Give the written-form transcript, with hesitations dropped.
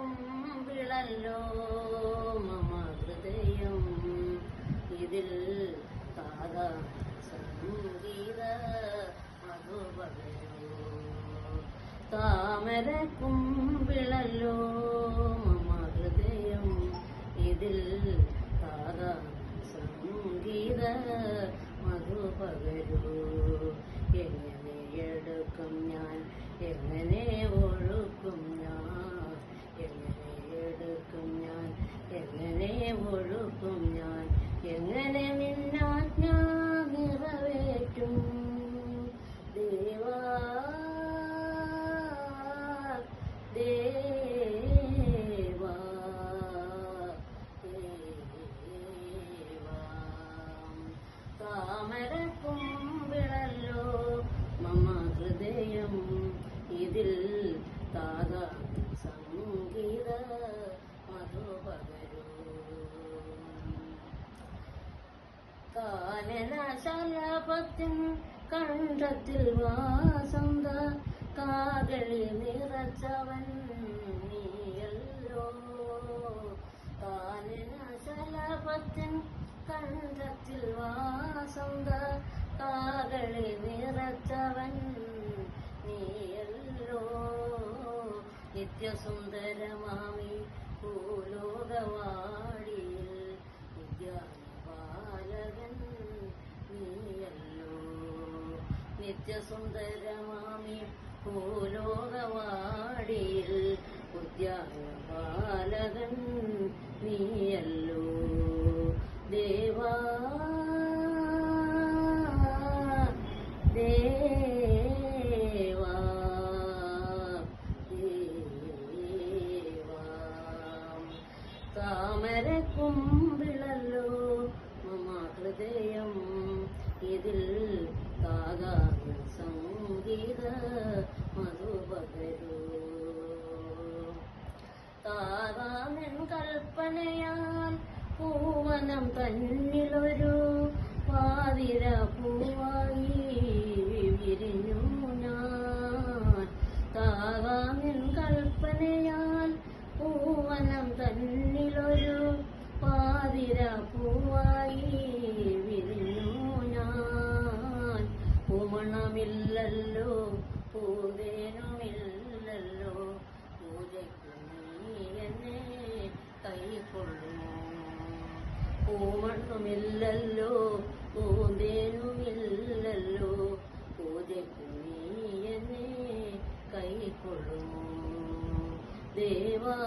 താമരക്കുമ്പിളല്ലോ മമ ഹൃദയം ഇതിൽ താതാ സംഗീത മധുപകരൂ താമരക്കുമ്പിളല്ലോ മമ ഹൃദയം ഇതിൽ താതാ സംഗീത മധുപകരൂ എങ്ങനെ എടുക്കും ഞാൻ എങ്ങനെ ഒഴുക്കും ഞാൻ എങ്ങനെ എടുക്കും ഞാൻ എങ്ങനെ ഒഴുക്കും ഞാൻ എങ്ങനെ നിന്നാജ്ഞ നിറവേറ്റും ദേവാ ദേവാ ദേവാ താമരക്കുമ്പിളല്ലോ മമ ഹൃദയം ഇതിൽ താതാ സംഗീത മധുപകരൂ കാനനശലഭത്തിൻ കണ്ഠത്തിൽ വാസന്ത കാകളി നിറച്ചവൻ നീയല്ലോ കാനനശലഭത്തിൻ കണ്ഠത്തിൽ വാസന്ത കാകളി നിറച്ചവൻ നീയല്ലോ നിത്യസുന്ദരമാമി ഭൂലോകവാടിയിൽ വിദ്യാപാലകൻ നീയല്ലോ നിത്യസുന്ദരമാമി ഭൂലോകവാടിയിൽ ഉദ്യാനപാലകൻ നീയല്ലോ ദേവാ ദേവാ ദേവാ താമരക്കുമ്പിളല്ലോ മമ ഹൃദയം ഇതിൽ താതാ സംഗീത മധുപകരൂ താതാ നിൻ കൽപ്പനയാൽ പൂവനം തന്നിലൊരു പാതിര പൂവായി വിരിഞ്ഞു ഞാൻ താതാ നിൻ കൽപ്പനയാൽ പൂവനം തന്നിലൊരു പാതിര പൂവായി വിരിഞ്ഞു ഞാൻ പൂമണമില്ലല്ലോ പൂതേനുമില്ലല്ലോ പൂജയ്ക്കു നീ എന്നെ കൈക്കൊള്ളുമോ പൂമണ്ണുമില്ലല്ലോ പൂന്തേനുമില്ലല്ലോ പൂജയ്ക്കു നീ എന്നെ കൈക്കൊള്ളുമോ ദേവാ